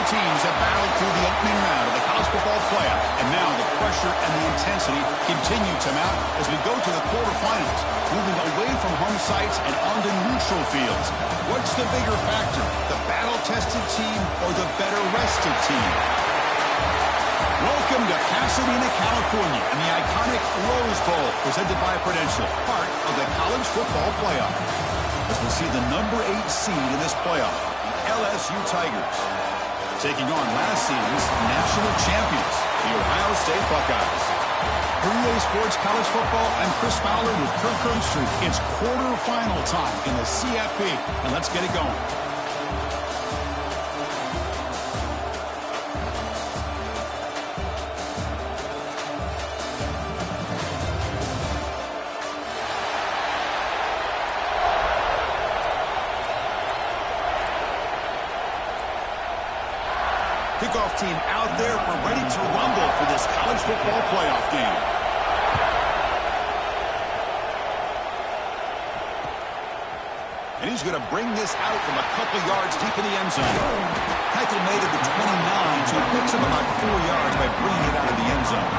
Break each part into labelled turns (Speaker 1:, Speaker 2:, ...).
Speaker 1: teams have battled through the opening round of the college football playoff, and now the pressure and the intensity continue to mount as we go to the quarterfinals, moving away from home sites and onto neutral fields. What's the bigger factor, the battle-tested team or the better-rested team? Welcome to Pasadena, California, and the iconic Rose Bowl, presented by Prudential, part of the college football playoff. As we see the number 8 seed in this playoff, the LSU Tigers, taking on last season's national champions, the Ohio State Buckeyes. For EA Sports College Football, I'm Chris Fowler with Kirk Herbstreit. It's quarterfinal time in the CFP, and let's get it going. Kickoff team out there. We're ready to rumble for this college football playoff game. And he's going to bring this out from a couple yards deep in the end zone. Tackle made at the 29, so he picks up about 4 yards by bringing it out of the end zone.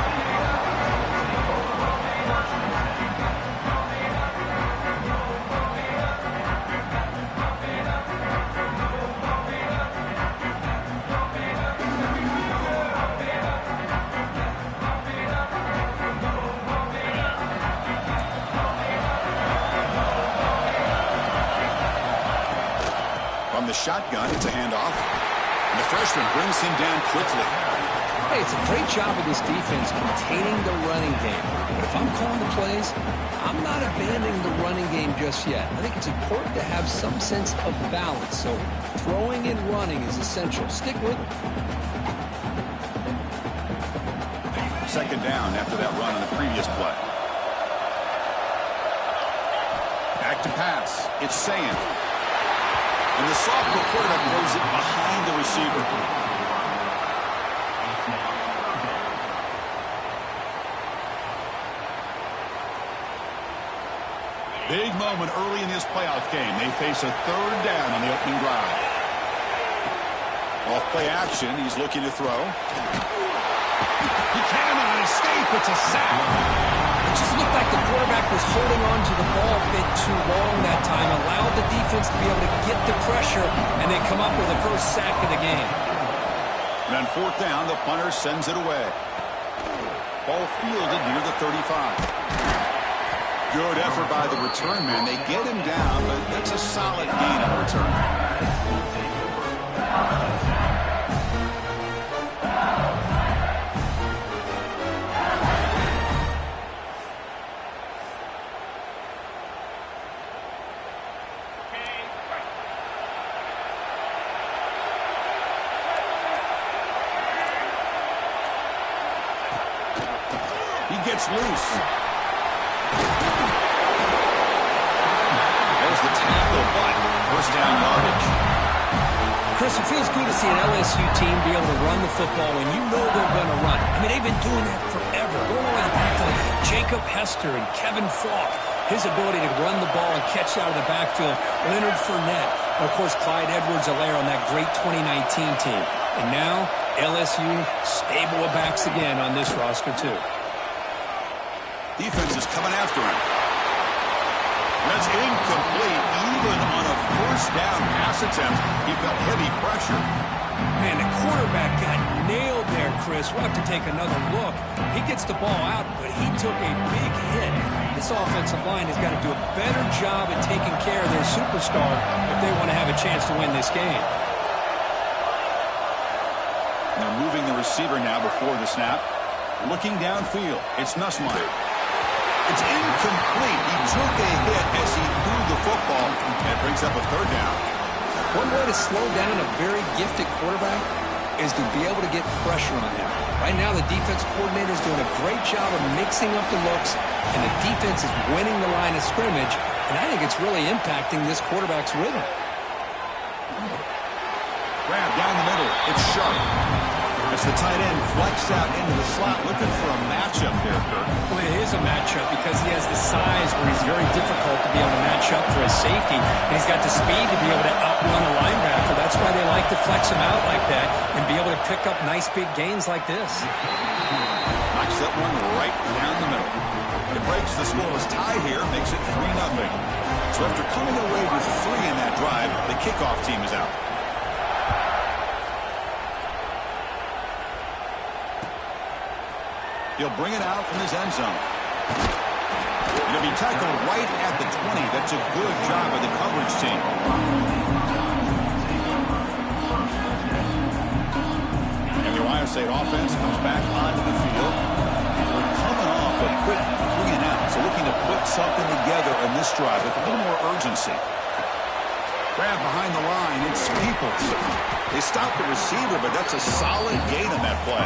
Speaker 1: The shotgun, it's a handoff, and the freshman brings him down quickly.
Speaker 2: Hey, it's a great job of this defense containing the running game. But if I'm calling the plays, I'm not abandoning the running game just yet. I think it's important to have some sense of balance. So throwing and running is essential. Stick with it.
Speaker 1: Second down after that run on the previous play. Back to pass. It's Sand. And the sophomore quarterback throws it behind the receiver. Big moment early in this playoff game. They face a third down on the opening drive. Off play action. He's looking to throw. He cannot escape. It's a sack.
Speaker 2: It just looked like the quarterback was holding on to the ball a bit too long that time, allowed the defense to be able to get the pressure, and they come up with the first sack of the game.
Speaker 1: And on fourth down, the punter sends it away. Ball fielded near the 35. Good effort by the return man. They get him down, but that's a solid gain on return. Gets loose. There's the tackle, but first down yardage.
Speaker 2: Chris, it feels good to see an LSU team be able to run the football when you know they're going to run. I mean, they've been doing that forever. Going all the way back to Jacob Hester and Kevin Falk. His ability to run the ball and catch out of the backfield. Leonard Fournette. And, of course, Clyde Edwards-Helaire on that great 2019 team. And now, LSU stable of backs again on this roster, too.
Speaker 1: Defense is coming after him. That's incomplete. Even on a first down pass attempt, he felt heavy pressure.
Speaker 2: Man, the quarterback got nailed there, Chris. We'll have to take another look. He gets the ball out, but he took a big hit. This offensive line has got to do a better job at taking care of their superstar if they want to have a chance to win this game.
Speaker 1: And they're moving the receiver now before the snap. Looking downfield, it's Nussmeier. It's incomplete. He took a hit as he threw the football. And brings up a third down.
Speaker 2: One way to slow down a very gifted quarterback is to be able to get pressure on him. Right now, the defense coordinator is doing a great job of mixing up the looks, and the defense is winning the line of scrimmage, and I think it's really impacting this quarterback's rhythm.
Speaker 1: Grab down the middle. It's Sharp. As the tight end flexed out into the slot, looking for a matchup there, Kirk.
Speaker 2: Well, it is a matchup because he has the size where he's very difficult to be able to match up for his safety. And he's got the speed to be able to outrun a linebacker. That's why they like to flex him out like that and be able to pick up nice big gains like this.
Speaker 1: Knocks that one right down the middle. It breaks the scoreless tie here, makes it 3-0. So after coming away with 3 in that drive, the kickoff team is out. He'll bring it out from his end zone. He'll be tackled right at the 20. That's a good job of the coverage team. And the Ohio State offense comes back onto the field. We're coming off a quick 3-and-out, so looking to put something together in this drive with a little more urgency. Grab behind the line. It's Peoples. They stop the receiver, but that's a solid gain on that play.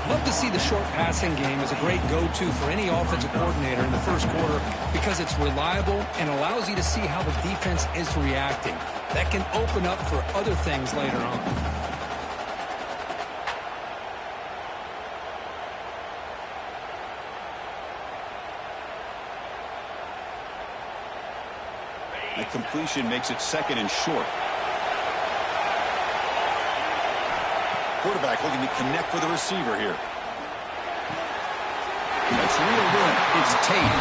Speaker 2: Love to see the short passing game as a great go-to for any offensive coordinator in the first quarter because it's reliable and allows you to see how the defense is reacting. That can open up for other things later on.
Speaker 1: The completion makes it 2nd and short. Quarterback looking to connect with the receiver here. That's reeled in. It's Tate.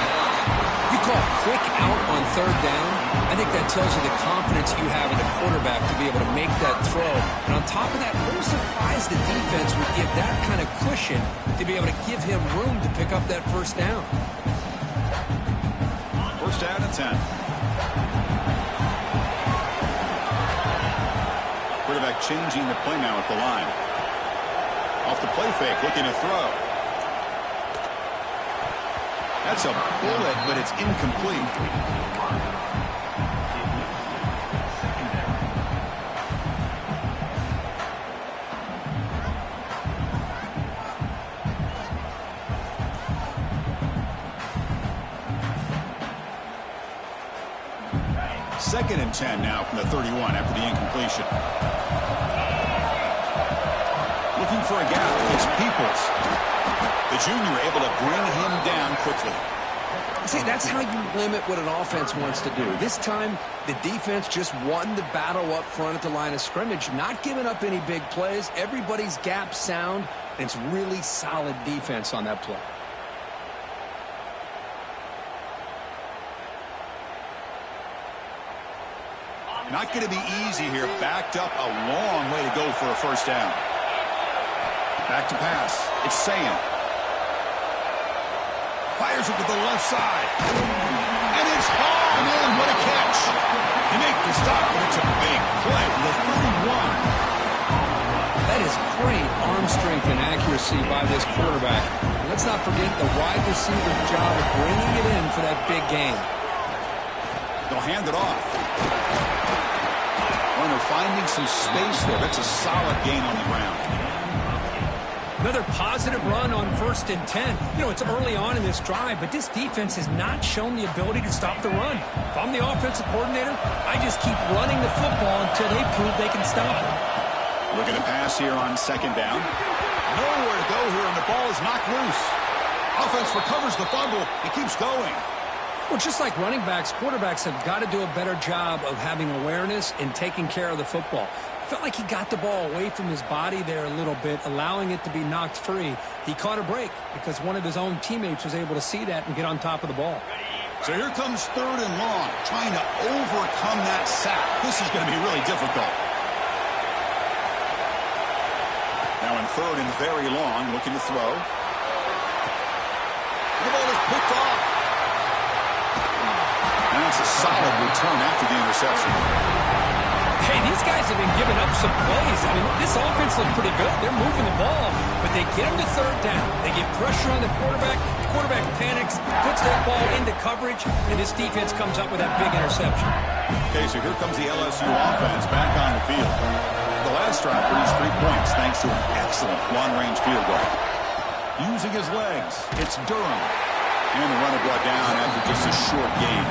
Speaker 2: You call quick out on 3rd down, I think that tells you the confidence you have in the quarterback to be able to make that throw. And on top of that, I'm surprised the defense would give that kind of cushion to be able to give him room to pick up that 1st down.
Speaker 1: 1st down and 10. Quarterback changing the play now at the line. Off the play fake, looking to throw. That's a bullet, but it's incomplete. Second and 10 now from the 31 after the incompletion. Looking for a gap. It's Peoples. The junior able to bring him down quickly.
Speaker 2: See, that's how you limit what an offense wants to do. This time, the defense just won the battle up front at the line of scrimmage, not giving up any big plays. Everybody's gap sound, and it's really solid defense on that play.
Speaker 1: Not going to be easy here. Backed up a long way to go for a 1st down. Back to pass. It's Sayan. Fires it to the left side. And it's hauled in. What a catch. They make the stop, but it's a big play. The 31.
Speaker 2: That is great arm strength and accuracy by this quarterback. And let's not forget the wide receiver's job of bringing it in for that big game.
Speaker 1: They'll hand it off. Runner finding some space there. That's a solid gain on the ground.
Speaker 2: Another positive run on 1st and 10. You know, it's early on in this drive, but this defense has not shown the ability to stop the run. If I'm the offensive coordinator, I just keep running the football until they prove they can stop it.
Speaker 1: Looking to pass here on 2nd down. Nowhere to go here, and the ball is knocked loose. Offense recovers the fumble. It keeps going.
Speaker 2: Well, just like running backs, quarterbacks have got to do a better job of having awareness and taking care of the football. Felt like he got the ball away from his body there a little bit, allowing it to be knocked free. He caught a break because one of his own teammates was able to see that and get on top of the ball.
Speaker 1: So here comes 3rd and long, trying to overcome that sack. This is going to be really difficult. Now in 3rd and very long, looking to throw. The ball is picked off. And it's a solid return after the interception.
Speaker 2: Hey, these guys have been giving up some plays. I mean, this offense looked pretty good. They're moving the ball, but they get him to 3rd down. They get pressure on the quarterback. The quarterback panics, puts that ball into coverage, and this defense comes up with that big interception.
Speaker 1: Okay, so here comes the LSU offense back on the field. The last drive produced 3 points thanks to an excellent long-range field goal. Using his legs, it's Durham. And the runner brought down after just a short gain.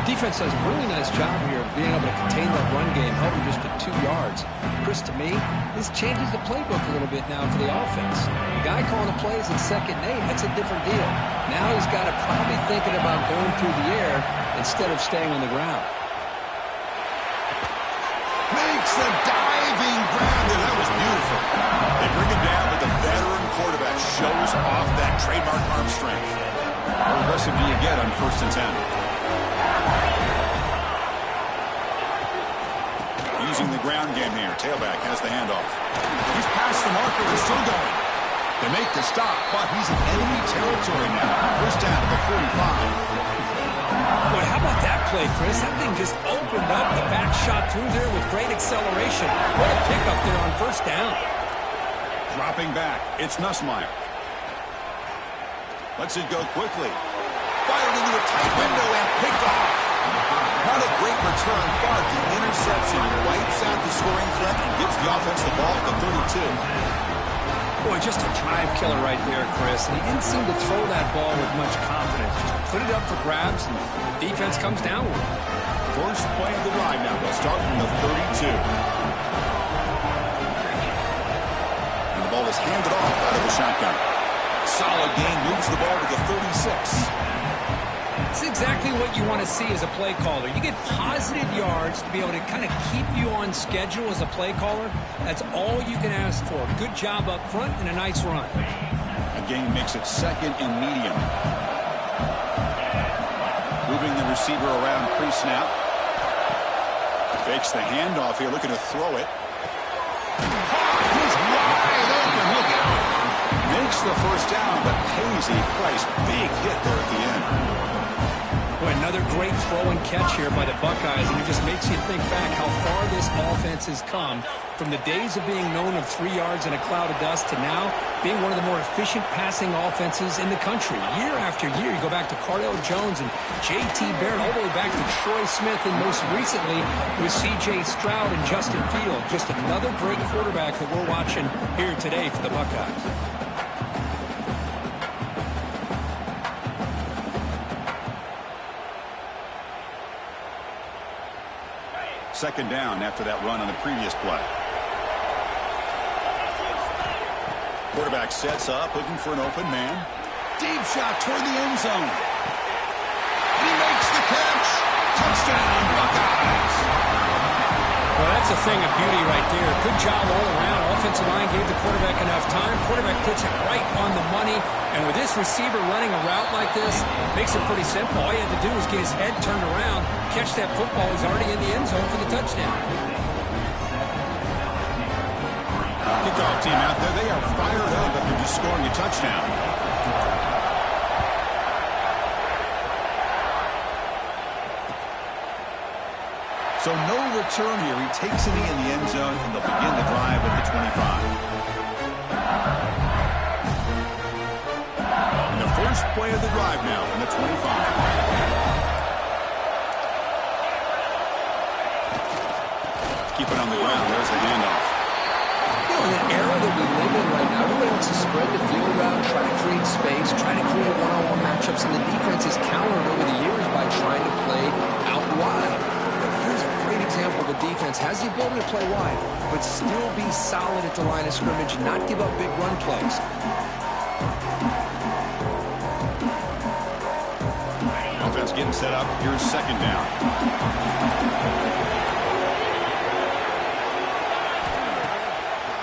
Speaker 2: Defense does a really nice job here of being able to contain that run game, held him just to 2 yards. Chris, to me, this changes the playbook a little bit now for the offense. The guy calling the plays in 2nd and 8, that's a different deal. Now he's got to probably thinking about going through the air instead of staying on the ground.
Speaker 1: Makes a diving grab there. That was beautiful. They bring him down, but the veteran quarterback shows off that trademark arm strength. How aggressive do you get on 1st and 10? Using the ground game here. Tailback has the handoff. He's past the marker. He's still going. They make the stop, but he's in enemy territory now. 1st down to the 45.
Speaker 2: Boy, how about that play, Chris? That thing just opened up. The back shot through there with great acceleration. What a pickup there on 1st down.
Speaker 1: Dropping back. It's Nussmeier. Lets it go quickly. Fired into a tight window and picked off. Not a great return, but the interception wipes out the scoring threat and gives the offense the ball at the 32.
Speaker 2: Boy, just a drive killer right there, Chris. And he didn't seem to throw that ball with much confidence. Just put it up for grabs, and the defense comes down with it.
Speaker 1: First play of the drive now. They'll start from the 32. And the ball is handed off out of the shotgun. Solid gain, moves the ball to the 36.
Speaker 2: It's exactly what you want to see as a play caller. You get positive yards to be able to kind of keep you on schedule as a play caller. That's all you can ask for. Good job up front and a nice run.
Speaker 1: Again, makes it 2nd and medium. Moving the receiver around pre-snap. Fakes the handoff here, looking to throw it. He's wide open. Look out. Makes the 1st down, but pays a price. Big hit there at the end.
Speaker 2: Boy, another great throw and catch here by the Buckeyes, and it just makes you think back how far this offense has come from the days of being known of 3 yards in a cloud of dust to now being one of the more efficient passing offenses in the country. Year after year, you go back to Cardell Jones and J.T. Barrett, all the way back to Troy Smith, and most recently with C.J. Stroud and Justin Field. Just another great quarterback that we're watching here today for the Buckeyes.
Speaker 1: 2nd down after that run on the previous play. Quarterback sets up, looking for an open man. Deep shot toward the end zone. He makes the catch. Touchdown, Buckeyes.
Speaker 2: Well, that's a thing of beauty right there. Good job all around. Offensive line gave the quarterback enough time. Quarterback puts it right on the money. And with this receiver running a route like this, makes it pretty simple. All you have to do is get his head turned around, catch that football. He's already in the end zone for the touchdown.
Speaker 1: Kickoff team out there. They are fired up after just scoring a touchdown. So no return here. He takes it in the end zone, and they'll begin the drive at the 25. And the first play of the drive now from the 25. Keep it on the ground. There's the handoff.
Speaker 2: You know, in the era that we live in right now, everybody wants to spread the field around, try to create space, try to create one-on-one matchups, and the defense has countered over the years by trying to play out wide. Example, the defense has the ability to play wide, but still be solid at the line of scrimmage and not give up big run plays.
Speaker 1: Offense getting set up. Here's 2nd down.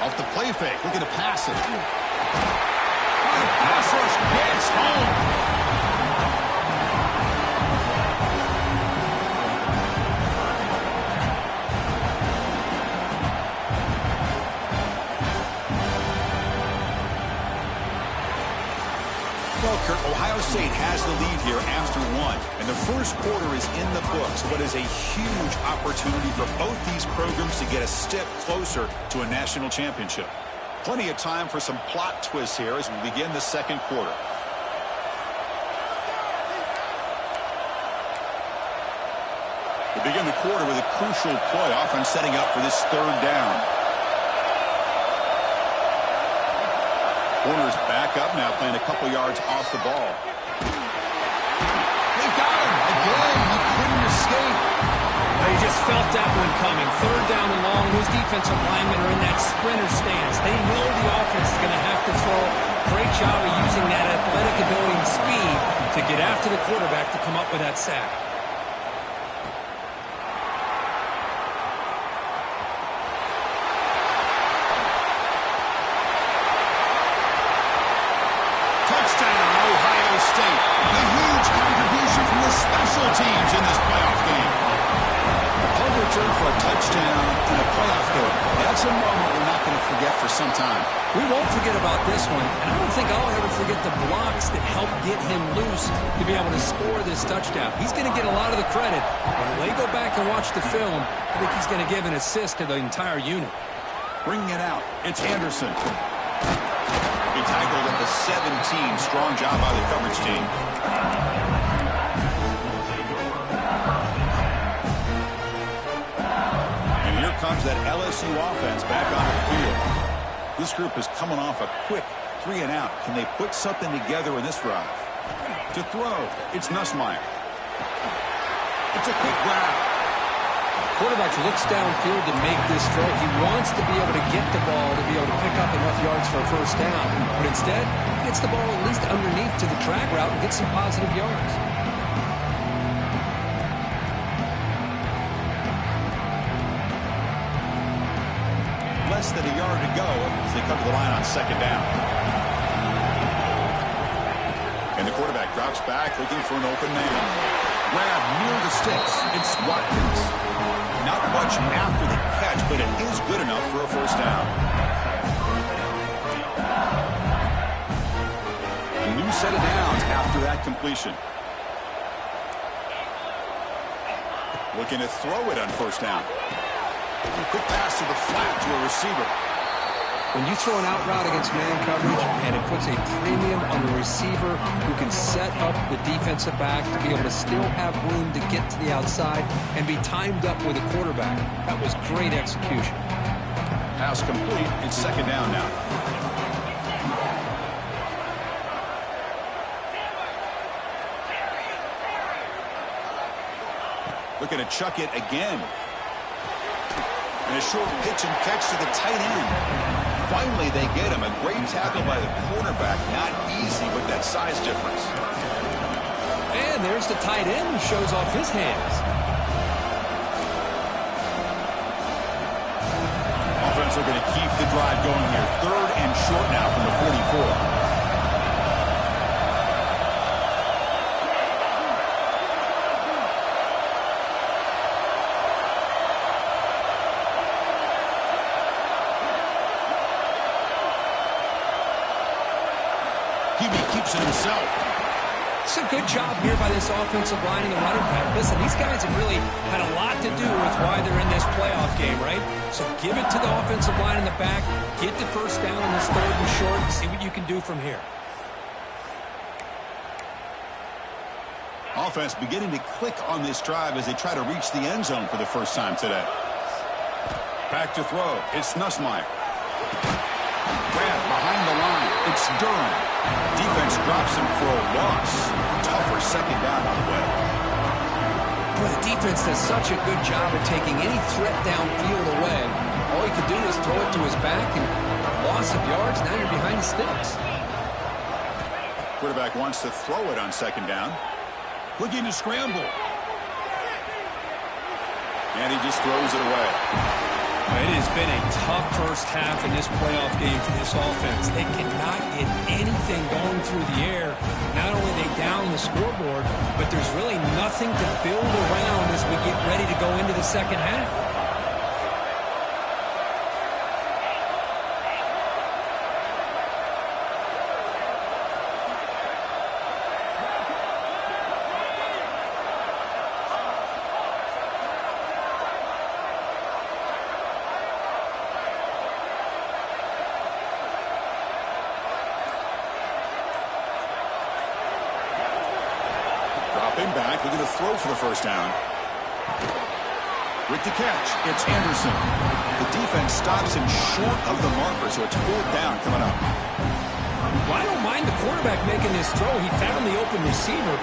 Speaker 1: Off the play fake, looking to pass it. The pass rush gets home. Ohio State has the lead here after 1, and the first quarter is in the books, but is a huge opportunity for both these programs to get a step closer to a national championship. Plenty of time for some plot twists here as we begin the 2nd quarter. We begin the quarter with a crucial play, often setting up for this 3rd down. Corner's back up now, playing a couple yards off the ball. They've got him. Again, he couldn't
Speaker 2: coming. Third down and long. Those defensive linemen are in that sprinter stance. They know the offense is going to have to throw. Great job of using that athletic ability and speed to get after the quarterback to come up with that sack.
Speaker 1: Touchdown, Ohio State. A huge contribution from the special teams in this playoff game. A punt return for a touchdown in a playoff game. That's a moment we're not going to forget for some time.
Speaker 2: We won't forget about this one, and I don't think I'll ever forget the blocks that helped get him loose to be able to score this touchdown. He's going to get a lot of the credit. When they go back and watch the film, I think he's going to give an assist to the entire unit.
Speaker 1: Bringing it out, it's Anderson. He tackled at the 17. Strong job by the coverage team. And here comes that LSU offense back on the field. This group is coming off a quick 3-and-out. Can they put something together in this drive? To throw, it's Nussmeier. It's a quick grab.
Speaker 2: Quarterback looks downfield to make this throw. He wants to be able to get the ball to be able to pick up enough yards for a first down. But instead, he gets the ball at least underneath to the track route and gets some positive yards.
Speaker 1: Less than a yard to go as they come to the line on second down. And the quarterback drops back looking for an open man. Grab near the sticks. It's Watkins. Not much after the catch, but it is good enough for a first down. A new set of downs after that completion. Looking to throw it on first down. Quick pass to the flat to a receiver.
Speaker 2: When you throw an out route against man coverage, and it puts a premium on the receiver who can set up the defensive back to be able to still have room to get to the outside and be timed up with a quarterback. That was great execution.
Speaker 1: Pass complete. It's second down now. Looking to chuck it again. And a short pitch and catch to the tight end. Finally, they get him. A great tackle by the quarterback. Not easy with that size difference.
Speaker 2: And there's the tight end who shows off his hands.
Speaker 1: Offense are going to keep the drive going here. Third and short now from the 44. Keeps it himself.
Speaker 2: It's a good job here by this offensive line and the running back. Listen, these guys have really had a lot to do with why they're in this playoff game, right? So give it to the offensive line in the back, get the first down on this third and short, and see what you can do from here.
Speaker 1: Offense beginning to click on this drive as they try to reach the end zone for the first time today. Back to throw. It's Nussmeier. Grab behind the line. It's Durham. Defense drops him for a loss. Tougher second down on the way.
Speaker 2: Boy, the defense does such a good job of taking any threat downfield away. All he could do is throw it to his back and loss of yards. Now you're behind the sticks.
Speaker 1: Quarterback wants to throw it on second down. Looking to scramble. And he just throws it away.
Speaker 2: It has been a tough first half in this playoff game for this offense. They cannot get anything going through the air. Not only are they down the scoreboard, but there's really nothing to build around as we get ready to go into the second half.
Speaker 1: Back, looking to throw for the first down. With the catch, it's Anderson. The defense stops him short of the marker, so it's fourth down coming up.
Speaker 2: Well, I don't mind the quarterback making this throw. He found the open receiver.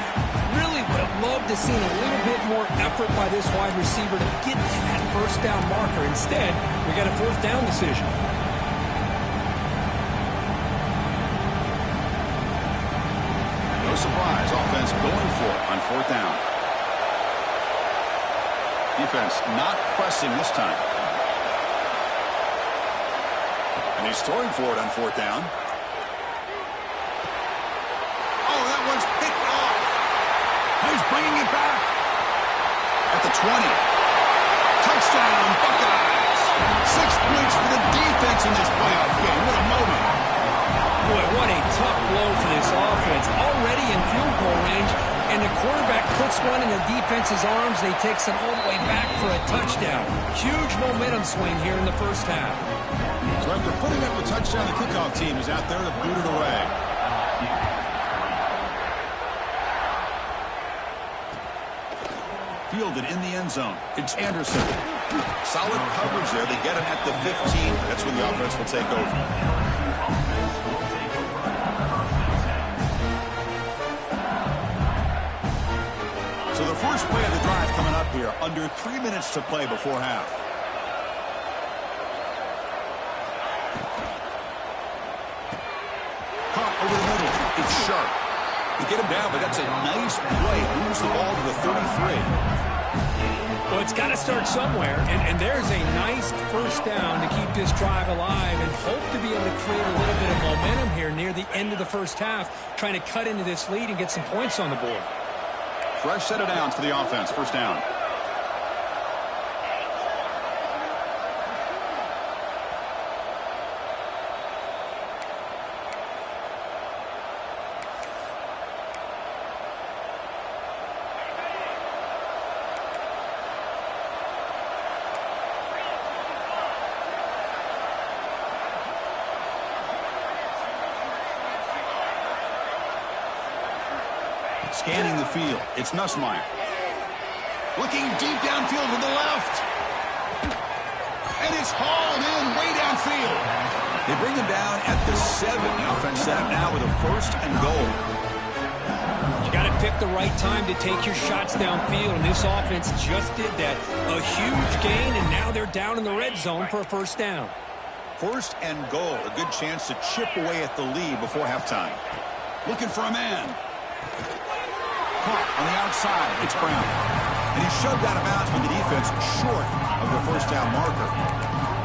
Speaker 2: Really would have loved to see a little bit more effort by this wide receiver to get to that first down marker. Instead, we got a fourth down decision.
Speaker 1: No surprise, offense going for it on fourth down. Defense not pressing this time. And he's throwing for it on fourth down. Oh, that one's picked off. He's bringing it back. At the 20. Touchdown, Buckeyes. 6 points for the defense in this playoff game. What a moment.
Speaker 2: Boy, what a tough blow for this offense. Already in field goal range, and the quarterback puts one in the defense's arms. They takes it all the way back for a touchdown. Huge momentum swing here in the first half.
Speaker 1: So after putting up a touchdown, the kickoff team is out there to boot it away. Fielded in the end zone. It's Anderson. Solid coverage there. They get him at the 15. That's where the offense will take over. So the first play of the drive coming up here. Under 3 minutes to play before half. Caught over the middle. It's Sharp. They get him down, but that's a nice play. Moves the ball to the 33.
Speaker 2: Well, it's got to start somewhere, and there's a nice first down to keep this drive alive and hope to be able to create a little bit of momentum here near the end of the first half, trying to cut into this lead and get some points on the board.
Speaker 1: Fresh set of downs for the offense. First down. Scanning the field. It's Nussmeier. Looking deep downfield to the left. And it's hauled in way downfield. They bring him down at the 7. The offense set up now with a first and goal.
Speaker 2: You got to pick the right time to take your shots downfield, and this offense just did that. A huge gain, and now they're down in the red zone for a first down.
Speaker 1: First and goal. A good chance to chip away at the lead before halftime. Looking for a man. Caught on the outside. It's Brown. And he's shoved out of bounds with the defense short of the first down marker.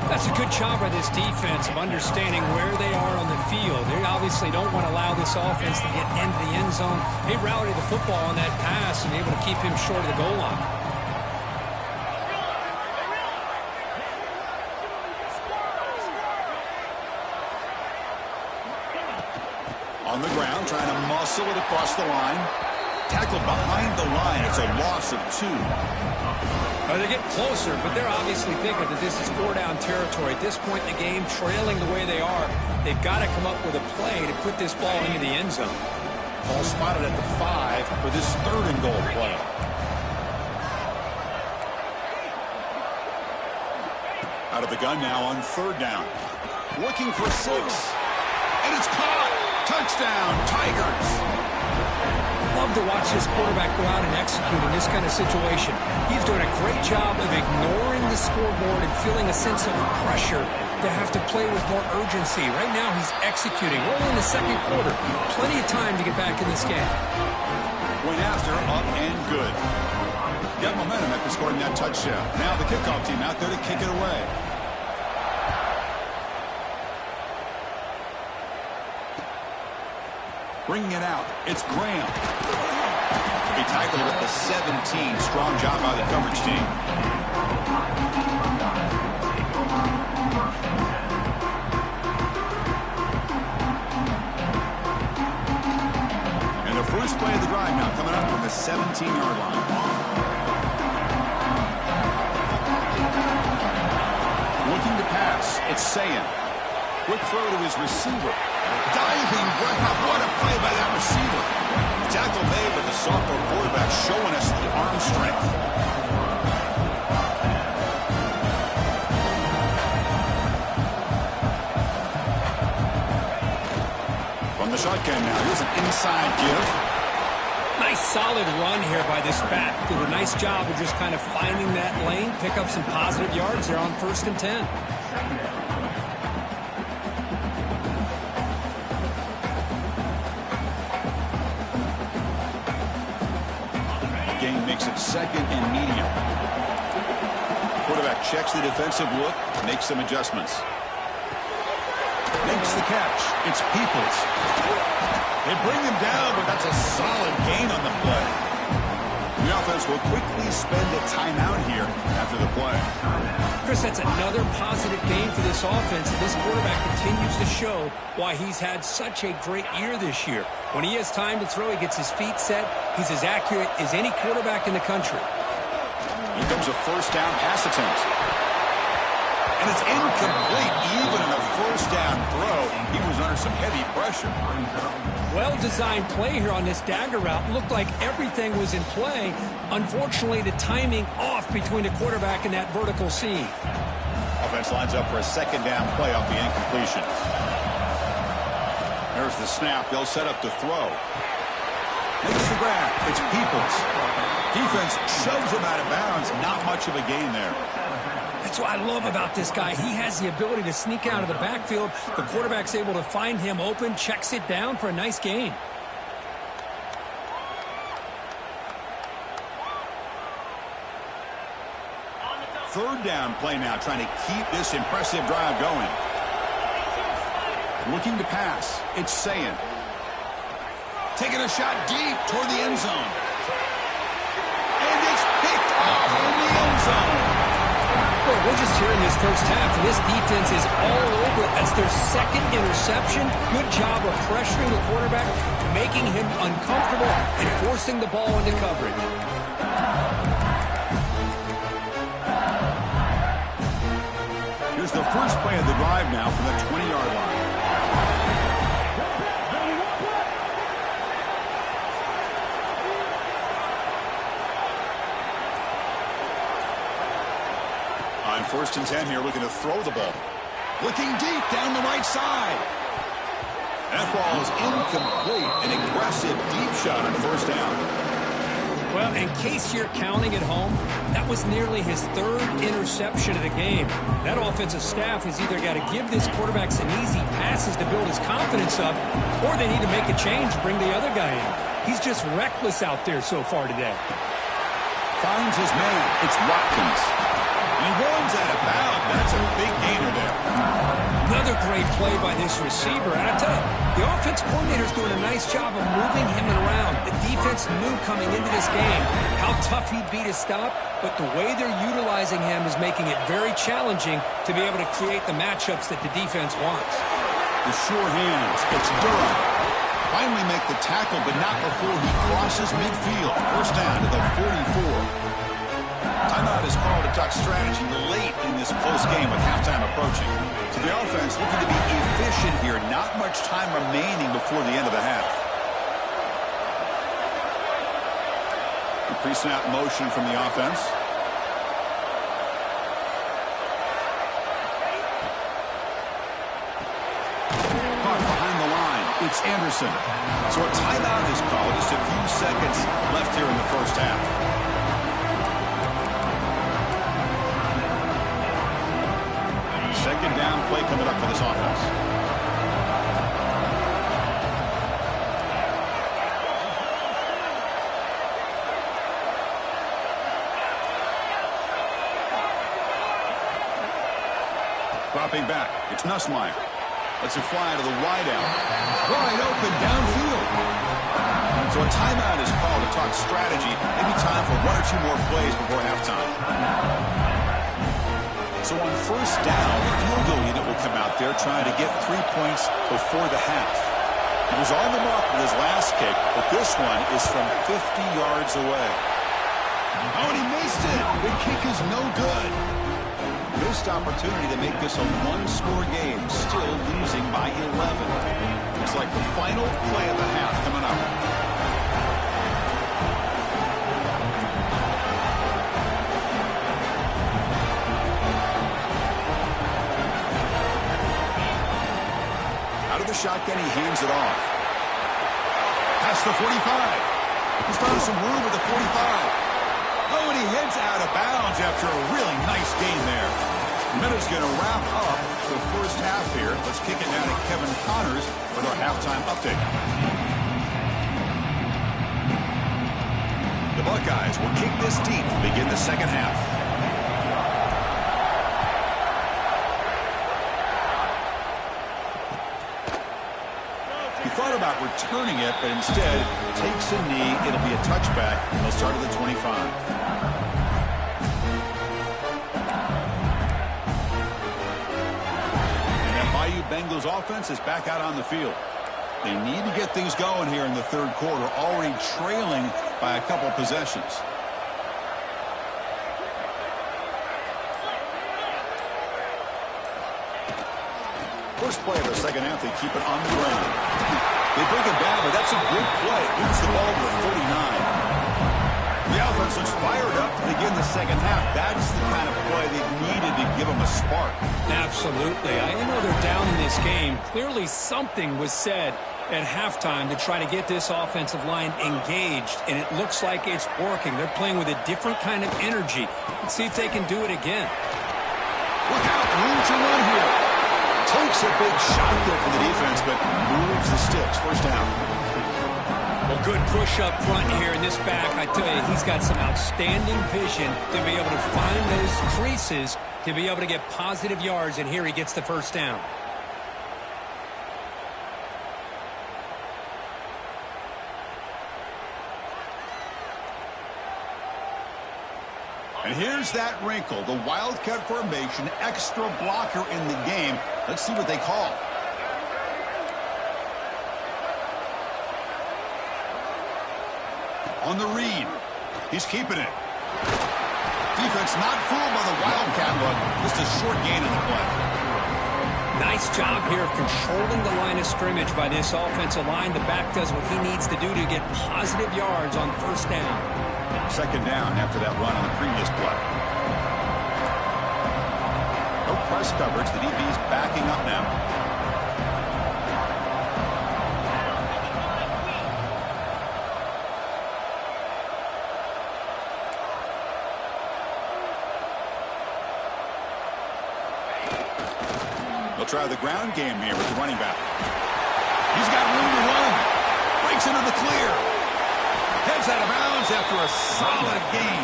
Speaker 2: That's a good job by this defense of understanding where they are on the field. They obviously don't want to allow this offense to get into the end zone. They rallied the football on that pass and able to keep him short of the goal line.
Speaker 1: On the ground, trying to muscle it across the line. Tackled behind the line. It's a loss of 2.
Speaker 2: They get closer, but they're obviously thinking that this is 4-down territory. At this point in the game, trailing the way they are, they've got to come up with a play to put this ball into the end zone.
Speaker 1: Ball spotted at the 5 for this third and goal play. Out of the gun now on third down. Looking for 6. And it's caught. Touchdown, Tigers.
Speaker 2: Love to watch this quarterback go out and execute in this kind of situation. He's doing a great job of ignoring the scoreboard and feeling a sense of pressure to have to play with more urgency. Right now he's executing. We're in the second quarter. Plenty of time to get back in this game.
Speaker 1: Went after, up and good. Got momentum after scoring that touchdown. Now the kickoff team out there to kick it away. Bringing it out. It's Graham. He tackled it at the 17. Strong job by the coverage team. And the first play of the drive now coming up from the 17-yard line. Looking to pass. It's Sayan. Quick throw to his receiver. Diving grab. What a play by that receiver. Tackle made, but the sophomore quarterback showing us the arm strength. shotgun now. Here's an inside give.
Speaker 2: Nice solid run here by this back. Did a nice job of just kind of finding that lane, pick up some positive yards there on 1st and 10.
Speaker 1: Game makes it 2nd and medium. Quarterback checks the defensive look, makes some adjustments. Makes the catch. It's Peoples. They bring him down, but that's a solid gain on the play. The offense will quickly spend a timeout here after the play.
Speaker 2: Chris, that's another positive game for this offense. This quarterback continues to show why he's had such a great year this year. When he has time to throw, he gets his feet set. He's as accurate as any quarterback in the country.
Speaker 1: Here comes a 1st down pass attempt. And it's incomplete. Even in a 1st down throw, he was under some heavy pressure.
Speaker 2: Well-designed play here on this dagger route. Looked like everything was in play. Unfortunately, the timing off between the quarterback and that vertical seam.
Speaker 1: Offense lines up for a 2nd down play off the incompletion. There's the snap. They'll set up to throw. Makes the grab. It's Peoples. Defense shoves him out of bounds. Not much of a gain there.
Speaker 2: That's what I love about this guy. He has the ability to sneak out of the backfield. The quarterback's able to find him open, checks it down for a nice gain.
Speaker 1: Third down play now, trying to keep this impressive drive going. Looking to pass. It's Sayin. Taking a shot deep toward the end zone. And it's picked off in the end zone.
Speaker 2: Well, we're just here in this 1st half, and this defense is all over. That's their 2nd interception. Good job of pressuring the quarterback, making him uncomfortable, and forcing the ball into coverage.
Speaker 1: Here's the first play of the drive now from the 20-yard line. On 1st and 10 here, looking to throw the ball. Looking deep down the right side. That ball is incomplete. An aggressive deep shot on 1st down.
Speaker 2: Well, in case you're counting at home, that was nearly his 3rd interception of the game. That offensive staff has either got to give this quarterback some easy passes to build his confidence up, or they need to make a change, bring the other guy in. He's just reckless out there so far today.
Speaker 1: Finds his man. It's Watkins. He runs out of bounds. That's a big gainer there.
Speaker 2: Another great play by this receiver. And I tell you, the offense coordinator's doing a nice job of moving him around. The defense knew coming into this game how tough he'd be to stop, but the way they're utilizing him is making it very challenging to be able to create the matchups that the defense wants.
Speaker 1: The sure hands. It's Durham. Finally make the tackle, but not before he crosses midfield. 1st down to the 44. Timeout is called to talk strategy late in this close game with halftime approaching. So the offense looking to be efficient here. Not much time remaining before the end of the half. The pre-snap motion from the offense. Caught behind the line. It's Anderson. So a timeout is called. Just a few seconds left here in the 1st half. 2nd down play coming up for this offense. Dropping back. It's Nussmeier. Lets it fly to the wideout. Wide open downfield. So a timeout is called to talk strategy. Maybe time for 1 or 2 more plays before halftime. So on 1st down, the field goal unit will come out there trying to get 3 points before the half. He was on the mark with his last kick, but this one is from 50 yards away. Oh, and he missed it. The kick is no good. Missed opportunity to make this a 1-score game, still losing by 11. Looks like the final play of the half coming up. Shotgun, he hands it off. past the 45. He's found some room at the 45. Oh, and he heads out of bounds after a really nice gain there. The minute's going to wrap up the first half here. Let's kick it down to Kevin Connors with our halftime update. The Buckeyes will kick this deep to begin the second half. He thought about returning it, but instead takes a knee. It'll be a touchback, and they'll start at the 25. Bengals offense is back out on the field. They need to get things going here in the third quarter, already trailing by a couple possessions. First play of the second half, they keep it on the ground. They break it down, but that's a good play. Moves the ball to 49. The offense looks fired up to begin the second half. That's the kind of play they needed to give them a spark.
Speaker 2: Absolutely. I know they're down in this game. Clearly something was said at halftime to try to get this offensive line engaged, and it looks like it's working. They're playing with a different kind of energy. Let's see if they can do it again.
Speaker 1: Look out, room to run here. Takes a big shot there for the defense, but moves the sticks. First down.
Speaker 2: Well, good push up front here in this back. I tell you, he's got some outstanding vision to be able to find those creases, to be able to get positive yards, and here he gets the first down.
Speaker 1: And here's that wrinkle, the Wildcat formation, extra blocker in the game. Let's see what they call. On the read. He's keeping it. Defense not fooled by the Wildcat look. Just a short gain in the play.
Speaker 2: Nice job here of controlling the line of scrimmage by this offensive line. The back does what he needs to do to get positive yards on first down.
Speaker 1: Second down after that run on the previous play. No press coverage. The DB's backing up now. They'll try the ground game here with the running back. He's got room to run. Breaks into the clear. Heads out of bounds after a solid gain.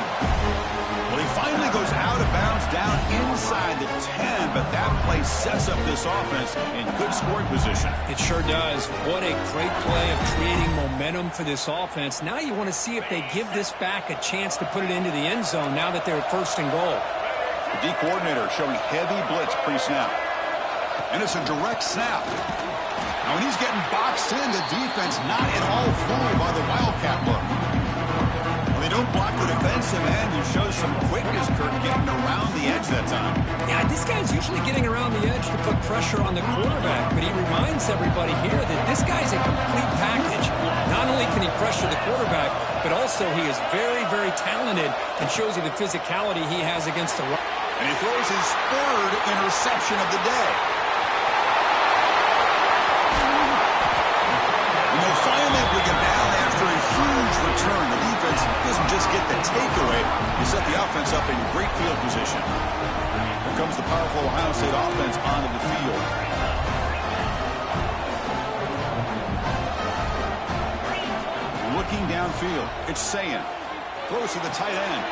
Speaker 1: Well, he finally goes out of bounds down inside the 10, but that play sets up this offense in good scoring position.
Speaker 2: It sure does. What a great play of creating momentum for this offense. Now you want to see if they give this back a chance to put it into the end zone now that they're first and goal.
Speaker 1: The D coordinator showing heavy blitz pre-snap. And it's a direct snap. Now, when he's getting boxed in, the defense not at all fooled by the Wildcat look. Well, they don't block the defensive end. He shows some quickness, Kirk, getting around the edge that time.
Speaker 2: Yeah, this guy's usually getting around the edge to put pressure on the quarterback, but he reminds everybody here that this guy's a complete package. Not only can he pressure the quarterback, but also he is very, very talented and shows you the physicality he has against the run.
Speaker 1: And he throws his third interception of the day. Finally bring him down after a huge return. The defense doesn't just get the takeaway. They set the offense up in great field position. Here comes the powerful Ohio State offense onto the field. Looking downfield, it's Sayan. Throws to the tight end.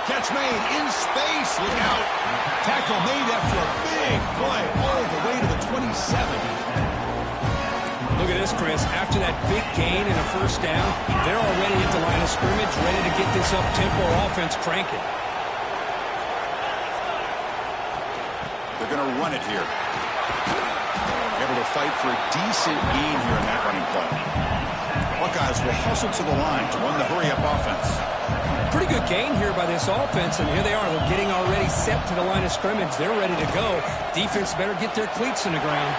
Speaker 1: Catch made in space. Look out. Tackle made after a big play all the way to the 27.
Speaker 2: Look at this, Chris. After that big gain and a first down, they're already at the line of scrimmage, ready to get this up-tempo offense cranking.
Speaker 1: They're going to run it here. Able to fight for a decent gain here in that running play. Buckeyes will hustle to the line to run the hurry-up offense.
Speaker 2: Pretty good gain here by this offense, and here they are. They're getting already set to the line of scrimmage. They're ready to go. Defense better get their cleats in the ground.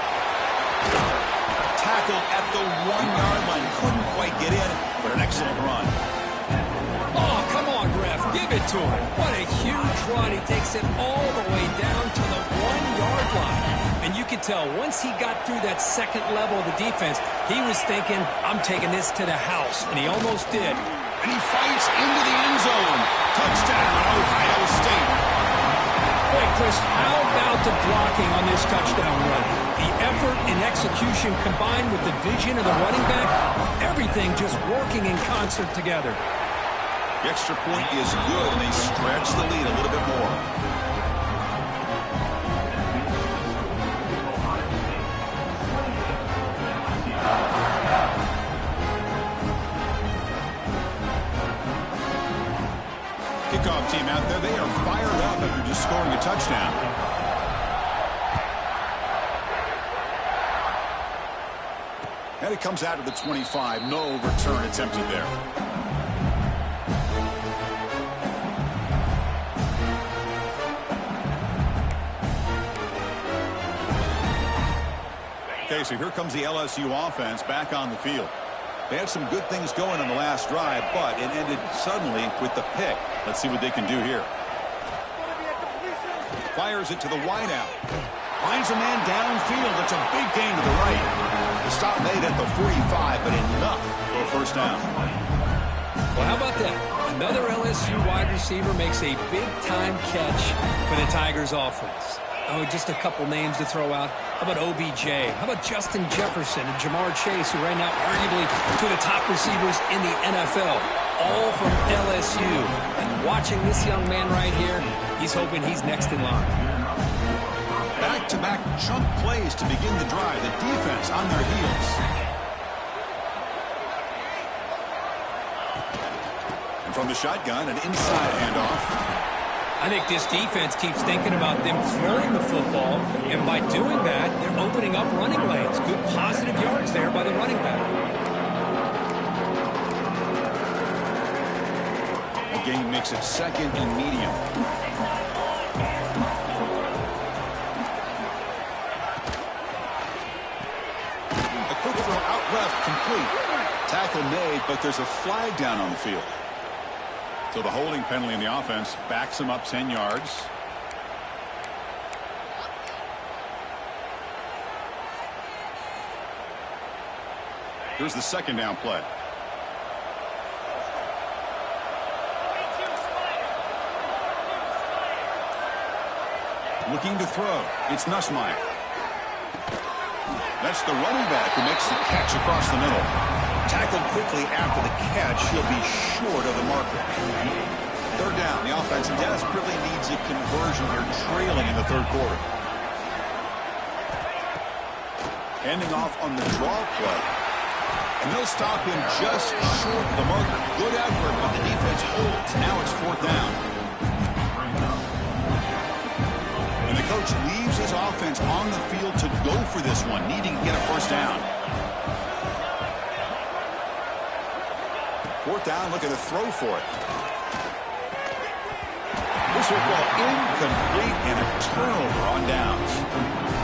Speaker 1: Tackled at the 1-yard line. Couldn't quite get in, but an excellent run.
Speaker 2: Oh, come on, ref. Give it to him. What a huge run. He takes it all the way down to the 1-yard line. And you could tell once he got through that second level of the defense, he was thinking, I'm taking this to the house. And he almost did.
Speaker 1: And he fights into the end zone. Touchdown, Ohio State.
Speaker 2: Hey, Chris, how about the blocking on this touchdown run? The effort and execution combined with the vision of the running back, everything just working in concert together.
Speaker 1: The extra point is good, and they stretch the lead a little bit more. Kickoff team out there, they are fired up after just scoring a touchdown. And it comes out of the 25. No return attempted there. Okay, so here comes the LSU offense back on the field. They had some good things going on the last drive, but it ended suddenly with the pick. Let's see what they can do here. Fires it to the wideout. Finds a man downfield. That's a big gain to the right. The stop made at the 45, but enough for a first down.
Speaker 2: Well, how about that? Another LSU wide receiver makes a big-time catch for the Tigers offense. Oh, just a couple names to throw out. How about OBJ? How about Justin Jefferson and Jamar Chase, who right now arguably two of the top receivers in the NFL, all from LSU. And watching this young man right here, he's hoping he's next in line.
Speaker 1: Back-to-back chunk plays to begin the drive. The defense on their heels. And from the shotgun, an inside handoff.
Speaker 2: I think this defense keeps thinking about them throwing the football, and by doing that, they're opening up running lanes. Good positive yards there by the running back.
Speaker 1: The game makes it second and medium. A quick throw out left, complete. Tackle made, but there's a flag down on the field. So the holding penalty in the offense backs him up 10 yards. Here's the second down play. Looking to throw. It's Nussmeier. That's the running back who makes the catch across the middle. Tackled quickly after the catch. He'll be short of the marker. Third down. The offense desperately needs a conversion here, trailing in the third quarter. Handing off on the draw play. And they'll stop him just short of the marker. Good effort, but the defense holds. Now it's fourth down. And the coach leaves his offense on the field to go for this one, needing to get a first down. Fourth down, looking to throw for it. This will go incomplete and a turnover on downs.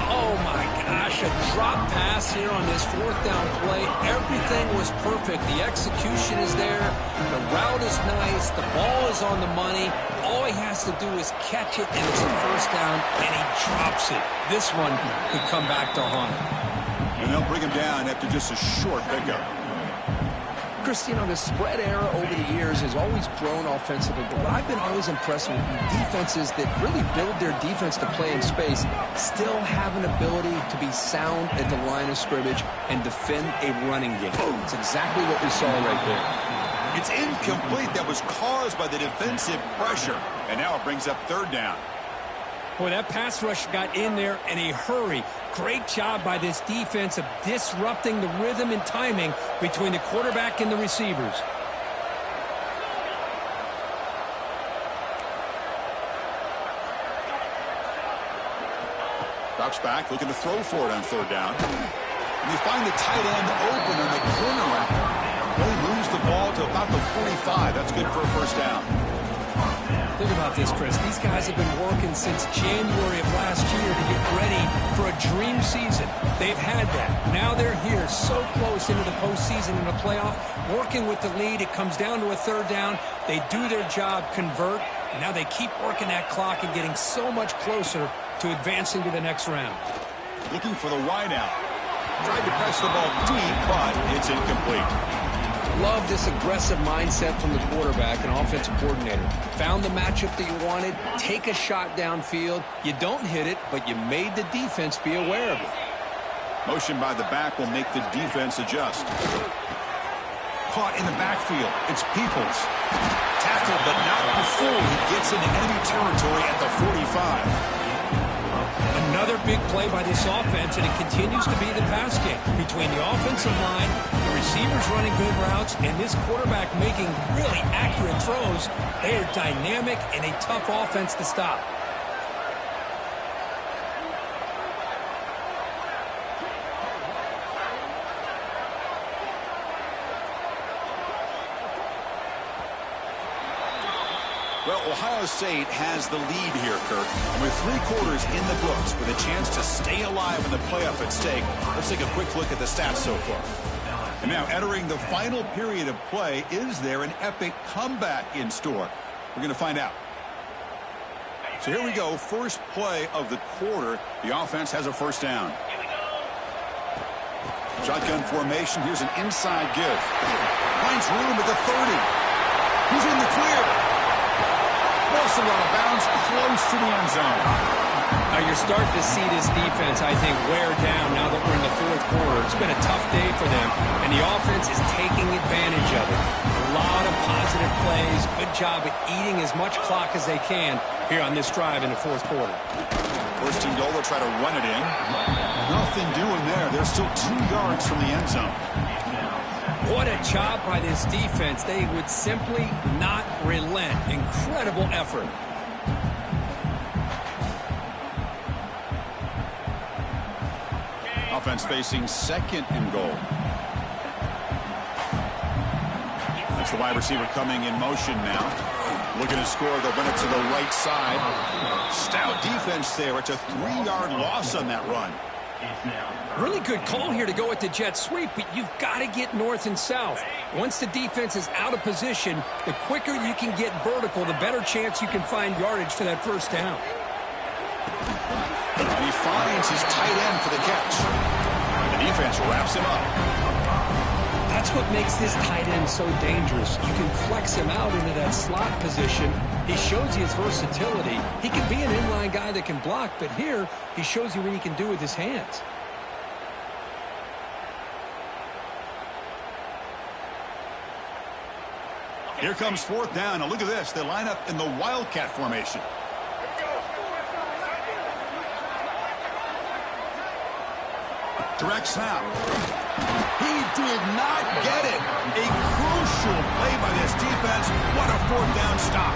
Speaker 2: Oh, my gosh, a drop pass here on this fourth down play. Everything was perfect. The execution is there. The route is nice. The ball is on the money. All he has to do is catch it, and it's a first down, and he drops it. This one could come back to haunt him.
Speaker 1: And they'll bring him down after just a short pickup.
Speaker 2: Chris, you know, the spread era over the years has always grown offensively, but what I've been always impressed with defenses that really build their defense to play in space still have an ability to be sound at the line of scrimmage and defend a running game. It's exactly what we saw right there.
Speaker 1: It's incomplete. That was caused by the defensive pressure. And now it brings up third down.
Speaker 2: Boy, that pass rush got in there in a hurry. Great job by this defense of disrupting the rhythm and timing between the quarterback and the receivers.
Speaker 1: Drops back, looking to throw for it on third down. And they find the tight end open in the corner. Really moves the ball to about the 45. That's good for a first down.
Speaker 2: Think about this, Chris. These guys have been working since January of last year to get ready for a dream season. They've had that. Now they're here so close into the postseason and the playoff, working with the lead. It comes down to a third down. They do their job, convert, and now they keep working that clock and getting so much closer to advancing to the next round.
Speaker 1: Looking for the wide out. Tried to press the ball deep, but it's incomplete.
Speaker 2: Love this aggressive mindset from the quarterback and offensive coordinator. Found the matchup that you wanted, take a shot downfield. You don't hit it, but you made the defense be aware of it.
Speaker 1: Motion by the back will make the defense adjust. Caught in the backfield. It's Peoples. Tackled, but not before he gets into enemy territory at the 45.
Speaker 2: Another big play by this offense, and it continues to be the pass game. Between the offensive line, the receivers running good routes, and this quarterback making really accurate throws, they are dynamic and a tough offense to stop.
Speaker 1: Well, Ohio State has the lead here, Kirk. And with 3 quarters in the books, with a chance to stay alive in the playoff at stake, let's take a quick look at the stats so far. And now, entering the final period of play, is there an epic comeback in store? We're going to find out. So here we go, first play of the quarter. The offense has a first down. Shotgun formation. Here's an inside give. Finds room at the 30. He's in the clear. Wilson out of bounds, close to the end zone.
Speaker 2: Now you're starting to see this defense, I think, wear down now that we're in the fourth quarter. It's been a tough day for them, and the offense is taking advantage of it. A lot of positive plays. Good job at eating as much clock as they can here on this drive in the fourth quarter.
Speaker 1: First team goal, they'll try to run it in. Nothing doing there. They're still 2 yards from the end zone.
Speaker 2: What a job by this defense. They would simply not relent. Incredible effort.
Speaker 1: Offense facing second and goal. That's the wide receiver coming in motion now. Looking to score. They'll run it to the right side. Stout defense there. It's a 3-yard loss on that run.
Speaker 2: Really good call here to go with the jet sweep, but you've got to get north and south. Once the defense is out of position, the quicker you can get vertical, the better chance you can find yardage for that first down.
Speaker 1: And he finds his tight end for the catch. The defense wraps him up.
Speaker 2: That's what makes this tight end so dangerous. You can flex him out into that slot position. He shows you his versatility. He can be an inline guy that can block, but here he shows you what he can do with his hands.
Speaker 1: Here comes fourth down. Now look at this. They line up in the Wildcat formation. Direct snap. He did not get it. A crucial play by this defense. What a fourth down stop.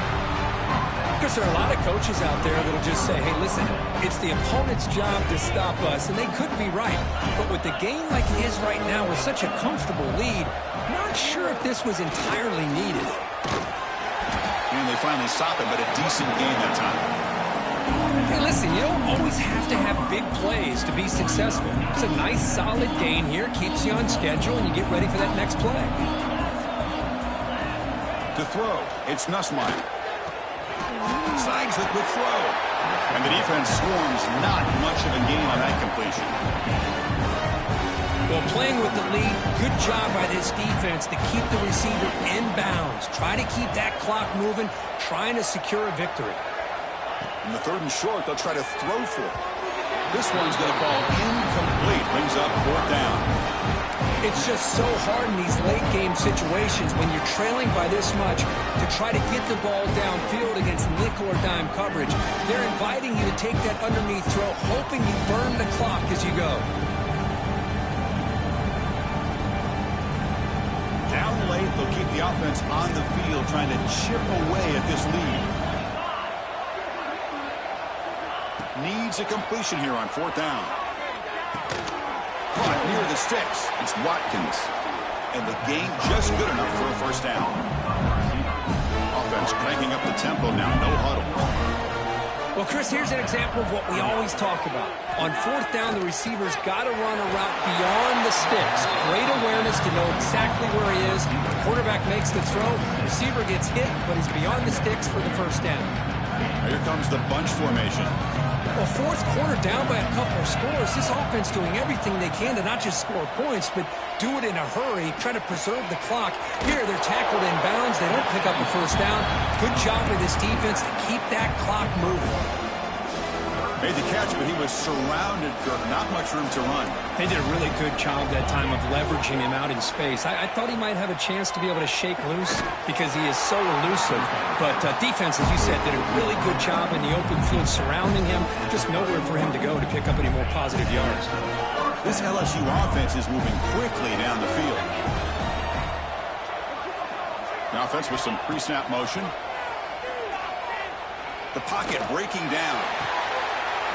Speaker 2: Because there are a lot of coaches out there that'll just say, hey, listen, it's the opponent's job to stop us, and they could be right. But with the game like it is right now with such a comfortable lead, not sure if this was entirely needed.
Speaker 1: And they finally stop it, but a decent game that time.
Speaker 2: Hey, listen, you don't always have to have big plays to be successful. It's a nice, solid gain here, keeps you on schedule, and you get ready for that next play.
Speaker 1: To throw, it's Nussmeier. Slides the quick throw. And the defense swarms, not much of a gain on that completion.
Speaker 2: Well, playing with the lead, good job by this defense to keep the receiver in bounds. Try to keep that clock moving, trying to secure a victory.
Speaker 1: In the third and short, they'll try to throw for it. This one's going to fall incomplete. Brings up fourth down.
Speaker 2: It's just so hard in these late-game situations when you're trailing by this much to try to get the ball downfield against nickel or dime coverage. They're inviting you to take that underneath throw, hoping you burn the clock as you go.
Speaker 1: Down late, they'll keep the offense on the field, trying to chip away at this lead. Needs a completion here on fourth down. Caught near the sticks. It's Watkins. And the gain just good enough for a first down. Offense cranking up the tempo now. No huddle.
Speaker 2: Well, Chris, here's an example of what we always talk about. On fourth down, the receiver's got to run a route beyond the sticks. Great awareness to know exactly where he is. The quarterback makes the throw. The receiver gets hit, but he's beyond the sticks for the first down.
Speaker 1: Here comes the bunch formation.
Speaker 2: Well, fourth quarter down by a couple of scores. This offense doing everything they can to not just score points, but do it in a hurry, try to preserve the clock. Here, they're tackled in bounds. They don't pick up a first down. Good job with this defense to keep that clock moving.
Speaker 1: Made the catch, but he was surrounded, Kirk. Not much room to run.
Speaker 2: They did a really good job that time of leveraging him out in space. I thought he might have a chance to be able to shake loose because he is so elusive. But defense, as you said, did a really good job in the open field surrounding him. Just nowhere for him to go to pick up any more positive yards.
Speaker 1: This LSU offense is moving quickly down the field. The offense with some pre-snap motion. The pocket breaking down.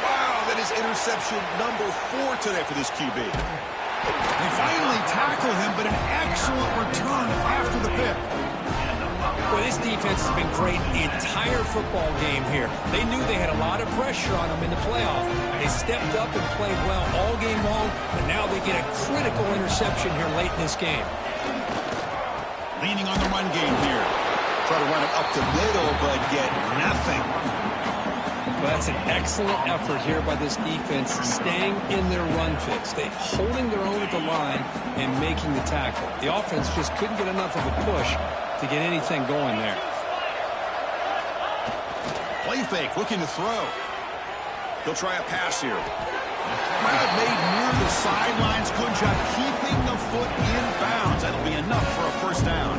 Speaker 1: Wow, that is interception number 4 today for this QB. They finally tackle him, but an excellent return after the pick.
Speaker 2: Well, this defense has been great the entire football game here. They knew they had a lot of pressure on them in the playoff. They stepped up and played well all game long, and now they get a critical interception here late in this game.
Speaker 1: Leaning on the run game here. Try to run it up the middle, but get nothing.
Speaker 2: Well, that's an excellent effort here by this defense, staying in their run fix. They're holding their own at the line and making the tackle. The offense just couldn't get enough of a push to get anything going there.
Speaker 1: Play fake, looking to throw. He'll try a pass here. Grab made near the sidelines. Good job keeping the foot in bounds. That'll be enough for a first down.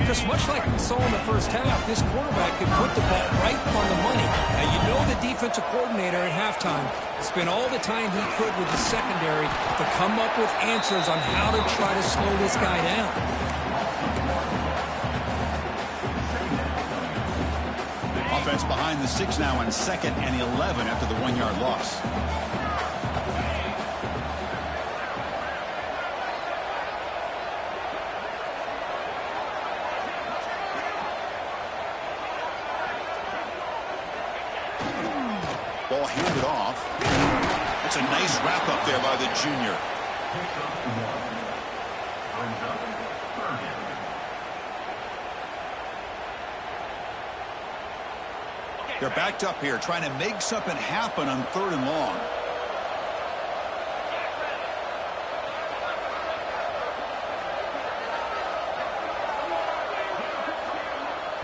Speaker 2: Just much like we saw in the first half, this quarterback could put the ball right on the money. Now, you know the defensive coordinator at halftime spent all the time he could with the secondary to come up with answers on how to try to slow this guy down.
Speaker 1: Offense behind the 6 now on 2nd and 11 after the 1-yard loss. Ball handed off. That's a nice wrap up there by the junior. They're backed up here, trying to make something happen on 3rd and long.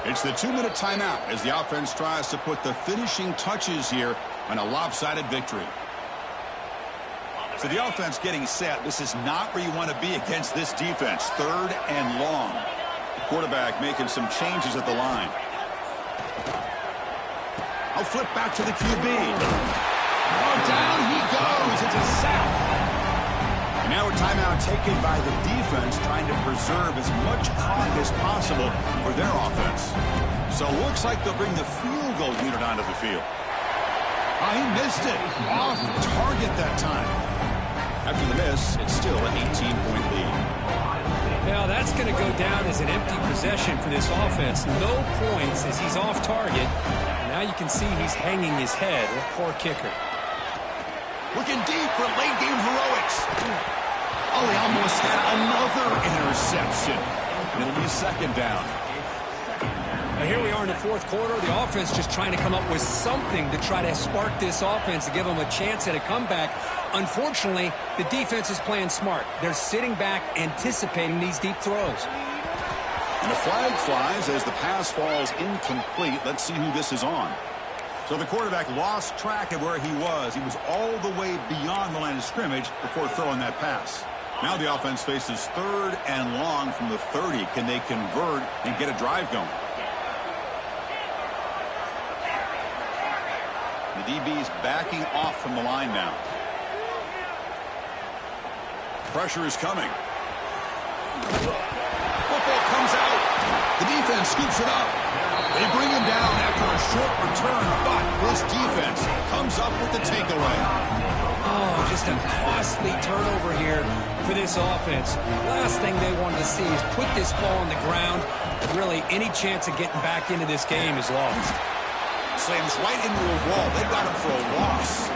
Speaker 1: It's the 2-minute timeout as the offense tries to put the finishing touches here on a lopsided victory. So the offense getting set. This is not where you want to be against this defense. 3rd and long. The quarterback making some changes at the line. I'll flip back to the QB. Oh, down he goes. It's a sack. And now a timeout taken by the defense, trying to preserve as much clock as possible for their offense. So it looks like they'll bring the field goal unit onto the field. Oh, he missed it. Off target that time. After the miss, it's still an 18-point lead.
Speaker 2: Now that's going to go down as an empty possession for this offense. No points as he's off target. Now you can see he's hanging his head. A poor kicker.
Speaker 1: Looking deep for late-game heroics. Oh, he almost had another interception. And it'll be 2nd down.
Speaker 2: Now here we are in the 4th quarter. The offense just trying to come up with something to try to spark this offense to give them a chance at a comeback. Unfortunately, the defense is playing smart. They're sitting back, anticipating these deep throws.
Speaker 1: And a flag flies as the pass falls incomplete. Let's see who this is on. So the quarterback lost track of where he was. He was all the way beyond the line of scrimmage before throwing that pass. Now the offense faces 3rd and long from the 30. Can they convert and get a drive going? The DB's backing off from the line now. Pressure is coming. Football comes out. The defense scoops it up. They bring him down after a short return, but this defense comes up with the takeaway.
Speaker 2: Oh, just a costly turnover here for this offense. Last thing they wanted to see is put this ball on the ground. Really, any chance of getting back into this game is lost.
Speaker 1: Slams right into a wall. They got him for a loss.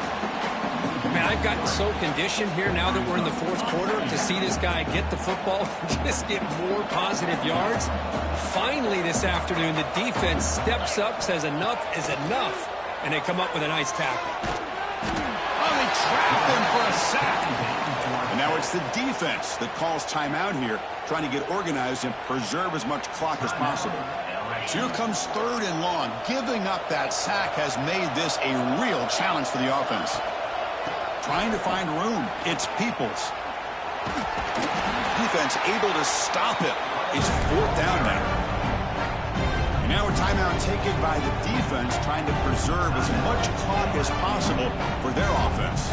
Speaker 2: Man, I've gotten so conditioned here now that we're in the 4th quarter to see this guy get the football and just get more positive yards. Finally this afternoon, the defense steps up, says enough is enough, and they come up with a nice tackle.
Speaker 1: trap him for a sack. And now it's the defense that calls timeout here, trying to get organized and preserve as much clock as possible. So here comes 3rd and long. Giving up that sack has made this a real challenge for the offense. Trying to find room. It's Peoples. Defense able to stop it. It's 4th down now. And now a timeout taken by the defense, trying to preserve as much clock as possible for their offense.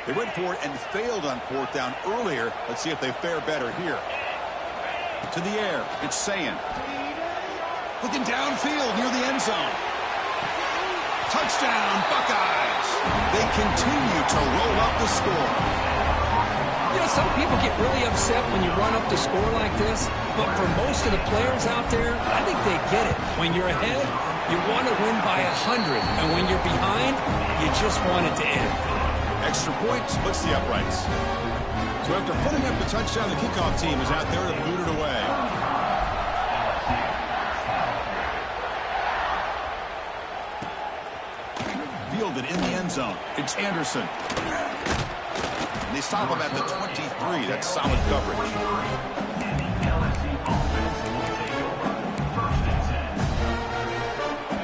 Speaker 1: They went for it and failed on 4th down earlier. Let's see if they fare better here. To the air, it's Sayin. Looking downfield near the end zone. Touchdown, Buckeyes. They continue to roll up the score.
Speaker 2: You know, some people get really upset when you run up the score like this, but for most of the players out there, I think they get it. When you're ahead, you want to win by 100, and when you're behind, you just want it to end.
Speaker 1: Extra point splits the uprights. So after putting up the touchdown, the kickoff team is out there to boot it away. Fielded in the end zone. It's Anderson. And they stop him at the 23. That's solid coverage.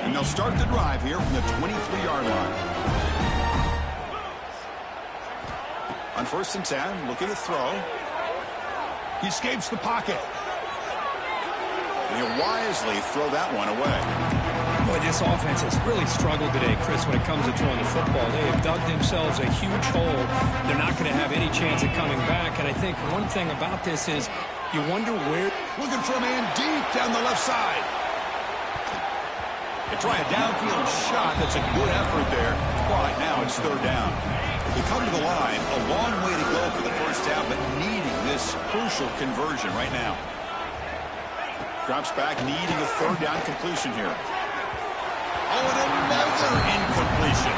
Speaker 1: And they'll start the drive here from the 23-yard line. On 1st and 10, looking to throw. He escapes the pocket. And he'll wisely throw that one away.
Speaker 2: Boy, this offense has really struggled today, Chris, when it comes to throwing the football. They have dug themselves a huge hole. They're not going to have any chance of coming back. And I think one thing about this is you wonder where...
Speaker 1: Looking for a man deep down the left side. They try a downfield shot. That's a good effort there. But now it's 3rd down. They come to the line, a long way to go for the 1st down, but needing this crucial conversion right now. Drops back, needing a 3rd down completion here. Oh, and another incompletion.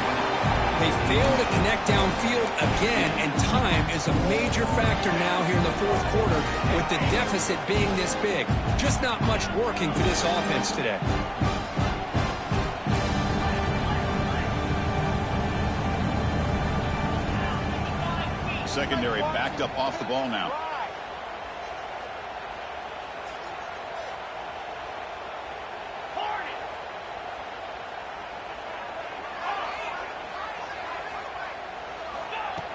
Speaker 2: They fail to connect downfield again, and time is a major factor now here in the 4th quarter with the deficit being this big. Just not much working for this offense today.
Speaker 1: Secondary backed up off the ball now.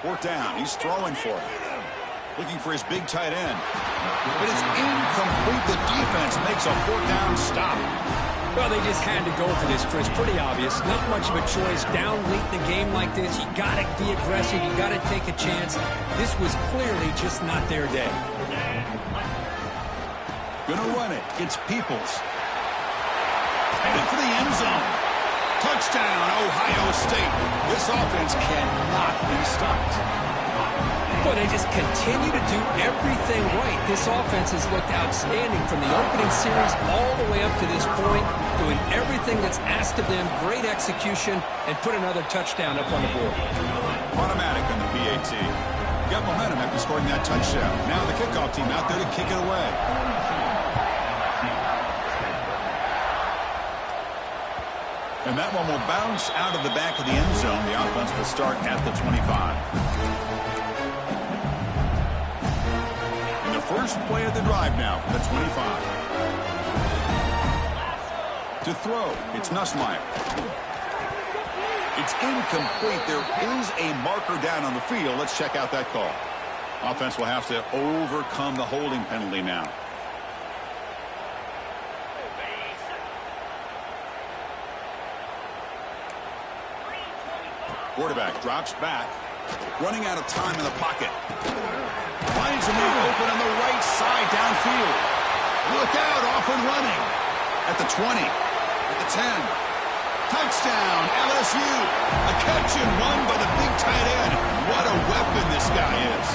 Speaker 1: Fourth down. He's throwing for it. Looking for his big tight end. But it's incomplete. The defense makes a 4th down stop.
Speaker 2: Well, they just had to go for this, Chris. Pretty obvious. Not much of a choice. Down late in the game like this, you got to be aggressive. You got to take a chance. This was clearly just not their day.
Speaker 1: Gonna run it. It's Peoples. Headed for the end zone. Touchdown, Ohio State. This offense cannot be stopped.
Speaker 2: Boy, they just continue to do everything right. This offense has looked outstanding from the opening series all the way up to this point, doing everything that's asked of them, great execution, and put another touchdown up on the board.
Speaker 1: Automatic on the PAT. Got momentum after scoring that touchdown. Now the kickoff team out there to kick it away. And that one will bounce out of the back of the end zone. The offense will start at the 25. First play of the drive now from the 25. To throw, it's Nussmeier. It's incomplete. There is a marker down on the field. Let's check out that call. Offense will have to overcome the holding penalty now. Quarterback drops back. Running out of time in the pocket. Finds a man open on the right side downfield. Look out, off and running. At the 20. At the 10. Touchdown, LSU. A catch and run by the big tight end. What a weapon this guy is.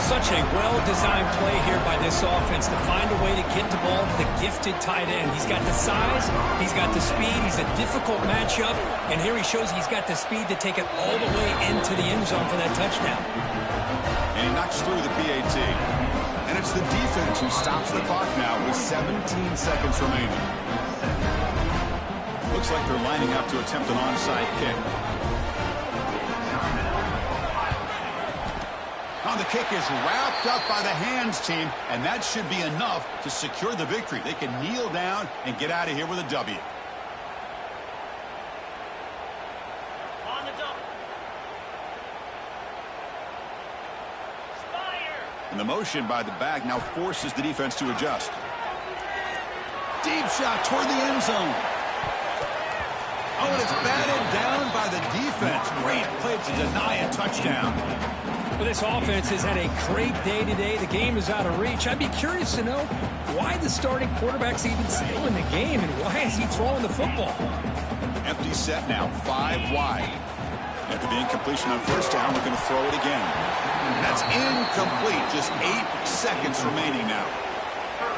Speaker 2: Such a well-designed play here by this offense to find a way to get the ball to the gifted tight end. He's got the size, he's got the speed, he's a difficult matchup, and here he shows he's got the speed to take it all the way into the end zone for that touchdown.
Speaker 1: And he knocks through the PAT. And it's the defense who stops the clock now with 17 seconds remaining. Looks like they're lining up to attempt an onside kick. The kick is wrapped up by the hands team, and that should be enough to secure the victory. They can kneel down and get out of here with a W.
Speaker 3: On the double. Spire.
Speaker 1: And the motion by the back now forces the defense to adjust. Deep shot toward the end zone. Oh, and it's batted down by the defense. Great play to deny a touchdown.
Speaker 2: Well, this offense has had a great day today. The game is out of reach. I'd be curious to know why the starting quarterback's even still in the game and why is he throwing the football?
Speaker 1: Empty set now, 5 wide. After the incompletion on first down, we're going to throw it again. And that's incomplete. Just 8 seconds remaining now.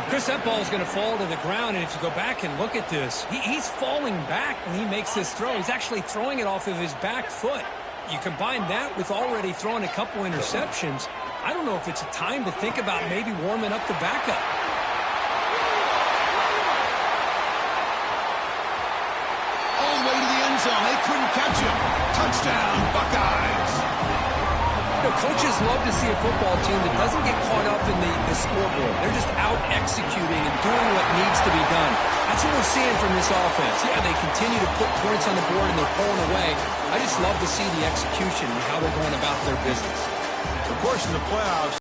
Speaker 2: Chris, that ball is going to fall to the ground, and if you go back and look at this, he's falling back when he makes this throw. He's actually throwing it off of his back foot. You combine that with already throwing a couple interceptions, I don't know if it's a time to think about maybe warming up the backup.
Speaker 1: All the way to the end zone. They couldn't catch him. Touchdown, Buckeyes.
Speaker 2: You know, coaches love to see a football team that doesn't get caught up in the scoreboard. They're just out executing and doing what needs to be done. That's what we're seeing from this offense. Yeah, they continue to put points on the board and they're pulling away. I just love to see the execution and how they're going about their business.
Speaker 1: Of course, in the playoffs,